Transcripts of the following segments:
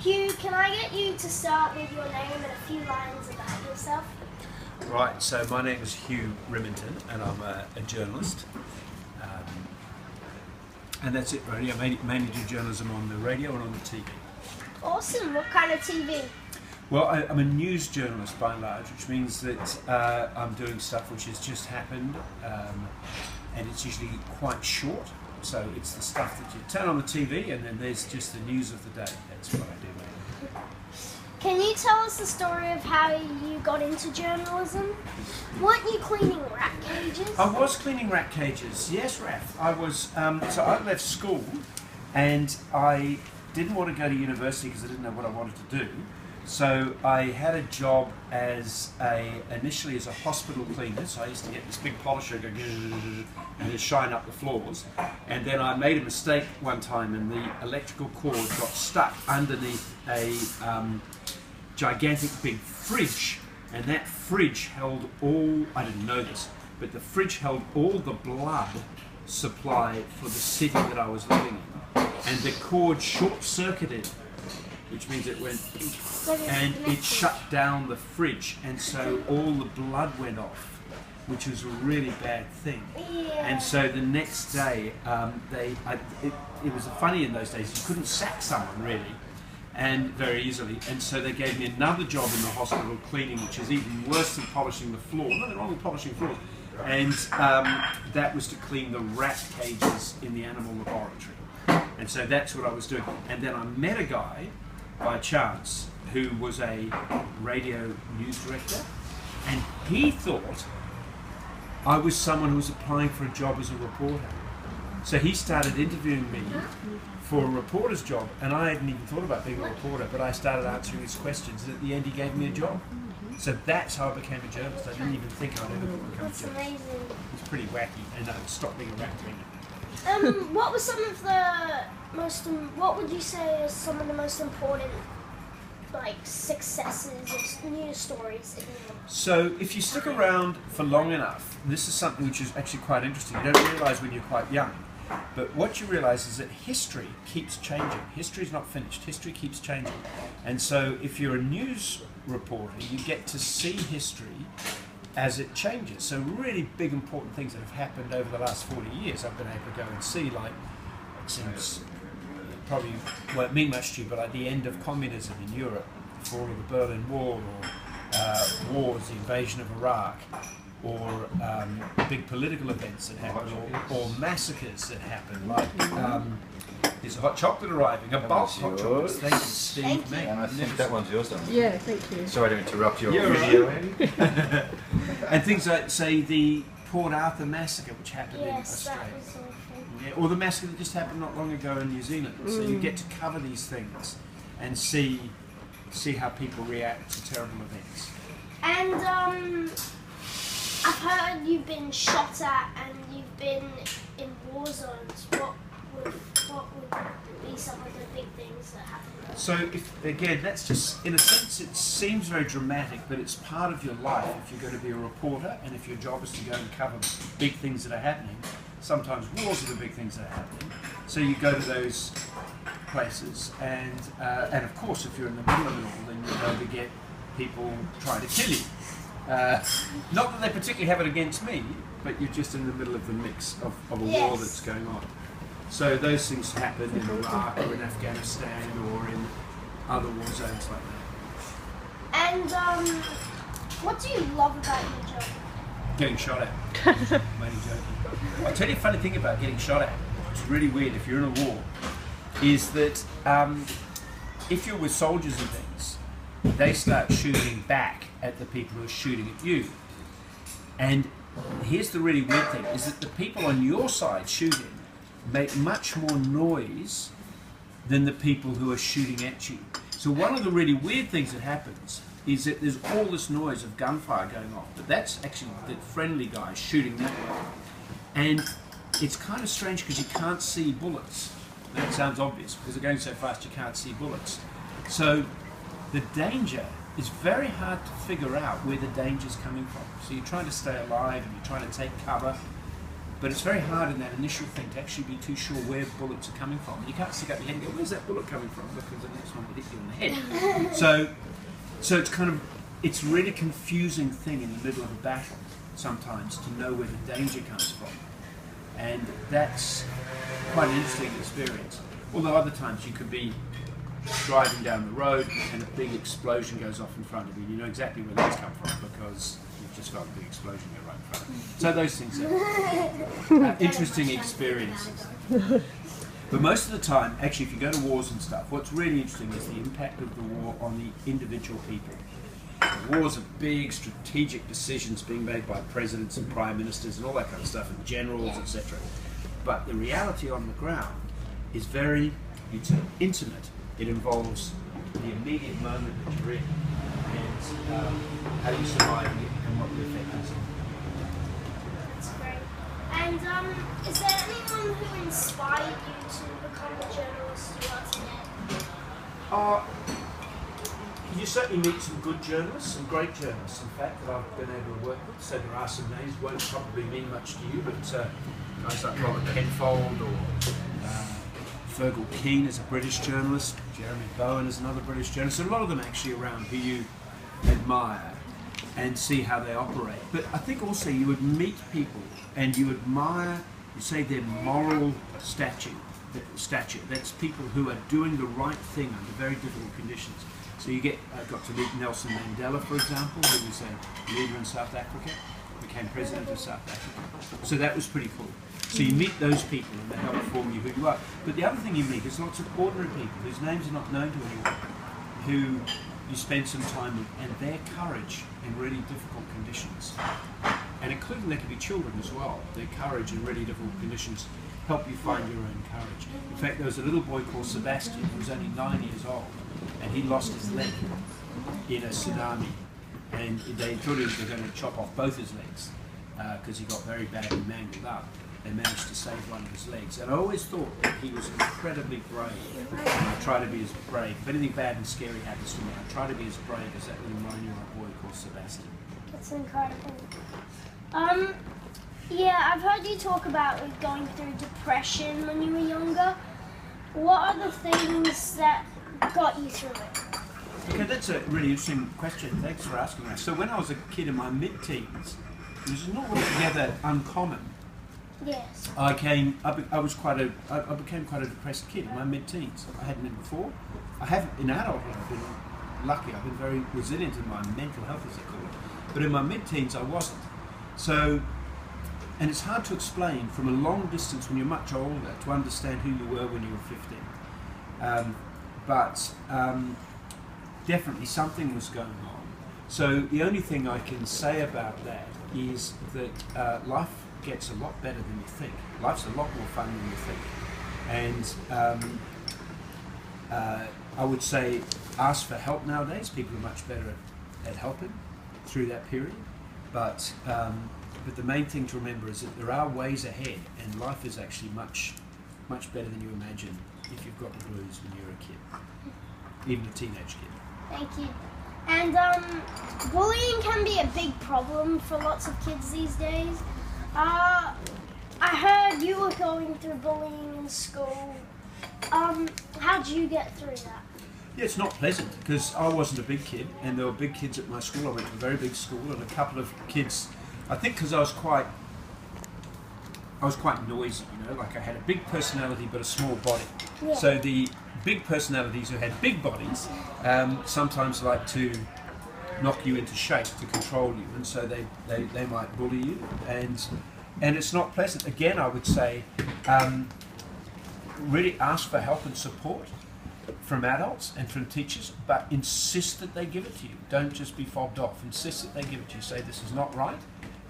Hugh, can I get you to start with your name and a few lines about yourself? Right, so my name is Hugh Riminton and I'm a journalist. And that's it really. I mainly do journalism on the radio and on the TV. Awesome. What kind of TV? Well, I'm a news journalist by and large, which means that I'm doing stuff which has just happened, and it's usually quite short. So it's the stuff that you turn on the TV and then there's just the news of the day. That's what I do. Can you tell us the story of how you got into journalism? Weren't you cleaning rat cages? I was cleaning rat cages, yes, Raph. I was, so I left school and I didn't want to go to university because I didn't know what I wanted to do. So I had a job initially as a hospital cleaner, so I used to get this big polisher go and just shine up the floors. And then I made a mistake one time and the electrical cord got stuck underneath a gigantic big fridge. And that fridge held all, I didn't know this, but the fridge held all the blood supply for the city that I was living in. And the cord short-circuited, which means it went, and it shut down the fridge, and so all the blood went off, which was a really bad thing. Yeah. And so the next day, it was funny in those days, you couldn't sack someone really, and very easily, and so they gave me another job in the hospital cleaning, which is even worse than polishing the floor. Nothing wrong with polishing floors. And that was to clean the rat cages in the animal laboratory. And so that's what I was doing. And then I met a guy, by chance, who was a radio news director, and he thought I was someone who was applying for a job as a reporter. So he started interviewing me for a reporter's job, and I hadn't even thought about being a reporter, but I started answering his questions, and at the end he gave me a job. So that's how I became a journalist. I didn't even think I'd ever become a journalist. That's amazing. It's pretty wacky, and I stopped being a rat cleaner. What were some of the most? What would you say are some of the most important, like, successes or news stories in your? So if you stick around for long enough, this is something which is actually quite interesting. You don't realise when you're quite young, but what you realise is that history keeps changing. History's not finished. History keeps changing, and so if you're a news reporter, you get to see history as it changes. So really big important things that have happened over the last 40 years I've been able to go and see, like it seems probably won't mean much to you, but like the end of communism in Europe, the fall of the Berlin Wall, or wars, the invasion of Iraq, or big political events that happen, or massacres that happen, like there's a hot chocolate arriving, a bulk hot chocolate. Thank you, Steve. Thank you. And I think that one's yours, don't Yeah, thank you. Sorry to interrupt your You're video. right. And things like, say, the Port Arthur massacre, which happened in Yes, that Australia. was awful. Yeah, or the massacre that just happened not long ago in New Zealand. So you get to cover these things and see how people react to terrible events. And I've heard you've been shot at and you've been in war zones. What would be some of the big things that happened? So, again, that's just, in a sense, it seems very dramatic, but it's part of your life if you're going to be a reporter, and if your job is to go and cover big things that are happening. Sometimes wars are the big things that are happening. So you go to those places, and of course, if you're in the middle of it all, then you're going to get people trying to kill you. Not that they particularly have it against me, but you're just in the middle of the mix of a war that's going on. So those things happen in Iraq or in Afghanistan or in other war zones like that. And what do you love about your job? Getting shot at. Mainly joking. I'll tell you a funny thing about getting shot at, which is really weird if you're in a war, is that if you're with soldiers and things, they start shooting back at the people who are shooting at you. And here's the really weird thing, is that the people on your side shooting make much more noise than the people who are shooting at you. So one of the really weird things that happens is that there's all this noise of gunfire going off, but that's actually the friendly guy shooting that way. And it's kind of strange because you can't see bullets. That sounds obvious, because they're going so fast you can't see bullets. So the danger is very hard to figure out where the danger's coming from. So you're trying to stay alive and you're trying to take cover, but it's very hard in that initial thing to actually be too sure where bullets are coming from. You can't stick up your head and go, where's that bullet coming from? Because the next one will hit you in the head. So it's kind of, it's a really confusing thing in the middle of a battle sometimes to know where the danger comes from. And that's quite an interesting experience. Although other times you could be driving down the road and a big explosion goes off in front of you. You know exactly where that's come from because you've just got a big explosion go right in front of you. So those things are interesting experiences. But most of the time, actually, if you go to wars and stuff, what's really interesting is the impact of the war on the individual people. Wars are big strategic decisions being made by presidents and prime ministers and all that kind of stuff, and generals, etc. But the reality on the ground is very intimate. It involves the immediate moment that you're in and how you survive it and what the effect is. That's great. And is there anyone who inspired you to become the journalist you are today? You certainly meet some good journalists, some great journalists, in fact, that I've been able to work with. So there are some names, won't probably mean much to you, but guys like Robert Penfold or Fergal Keane is a British journalist, Jeremy Bowen is another British journalist. So a lot of them actually around who you admire and see how they operate. But I think also you would meet people and you admire, you say, their moral stature. That's people who are doing the right thing under very difficult conditions. So you got to meet Nelson Mandela, for example, who was a leader in South Africa, became president of South Africa. So that was pretty cool. So you meet those people and they help form you who you are. But the other thing you meet is lots of ordinary people whose names are not known to anyone, who you spend some time with, and their courage in really difficult conditions, and including there could be children as well, their courage in really difficult conditions help you find your own courage. In fact, there was a little boy called Sebastian who was only 9 years old, and he lost his leg in a tsunami, and they thought he was going to chop off both his legs because he got very badly mangled up. They managed to save one of his legs, and I always thought that he was incredibly brave. And I try to be as brave. If anything bad and scary happens to me, I try to be as brave as that little 9-year-old boy called Sebastian. That's incredible. Yeah, I've heard you talk about going through depression when you were younger. What are the things that got you through it? Okay, that's a really interesting question. Thanks for asking that. So when I was a kid in my mid-teens, it was not altogether uncommon. Yes. I became quite a depressed kid in my mid-teens. I hadn't been before. I haven't in adulthood. I've been lucky. I've been very resilient in my mental health, as they call it. But in my mid-teens, I wasn't. So, and it's hard to explain from a long distance when you're much older to understand who you were when you were 15. But definitely something was going on. So the only thing I can say about that is that life gets a lot better than you think. Life's a lot more fun than you think. And I would say ask for help nowadays. People are much better at helping through that period. But the main thing to remember is that there are ways ahead, and life is actually much better than you imagine if you've got the blues when you're a kid, even a teenage kid. Thank you. And bullying can be a big problem for lots of kids these days. I heard you were going through bullying in school. How'd you get through that? Yeah, it's not pleasant because I wasn't a big kid, and there were big kids at my school. I went to a very big school, and a couple of kids. I think because I was quite noisy, you know, like I had a big personality but a small body. Yeah. So the big personalities who had big bodies sometimes like to knock you into shape to control you, and so they might bully you, and it's not pleasant. Again, I would say really ask for help and support from adults and from teachers, but insist that they give it to you. Don't just be fobbed off. Insist that they give it to you. Say this is not right,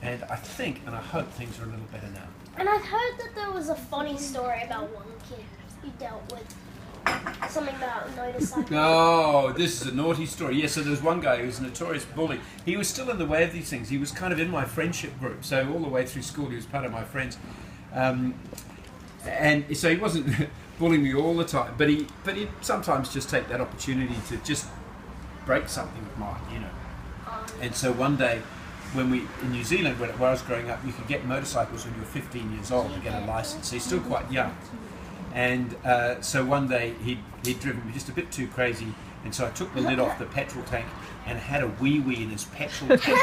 and I think and I hope things are a little better now. And I've heard that there was a funny story about one kid you dealt with. Something about motorcycles. Oh, this is a naughty story. Yeah, so there was one guy who was a notorious bully. He was still in the way of these things. He was kind of in my friendship group, so all the way through school he was part of my friends. And so he wasn't bullying me all the time, but he'd sometimes just take that opportunity to just break something of mine, you know. And so one day, in New Zealand, where I was growing up, you could get motorcycles when you were 15 years old and get a license. So he's still quite young. And so one day he'd driven me just a bit too crazy, and so I took the lid off the petrol tank and had a wee in his petrol tank,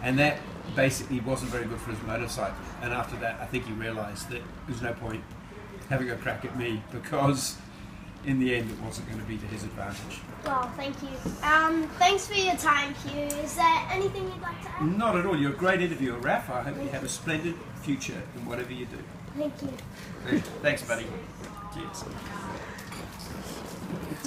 and that basically wasn't very good for his motorcycle. And after that, I think he realised that there's no point having a crack at me, because in the end it wasn't going to be to his advantage. Well, thank you. Thanks for your time, Hugh. Is there anything you'd like to add? Not at all. You're a great interviewer, Raph. I hope you have a splendid future in whatever you do. Thank you. Thanks, buddy. Cheers.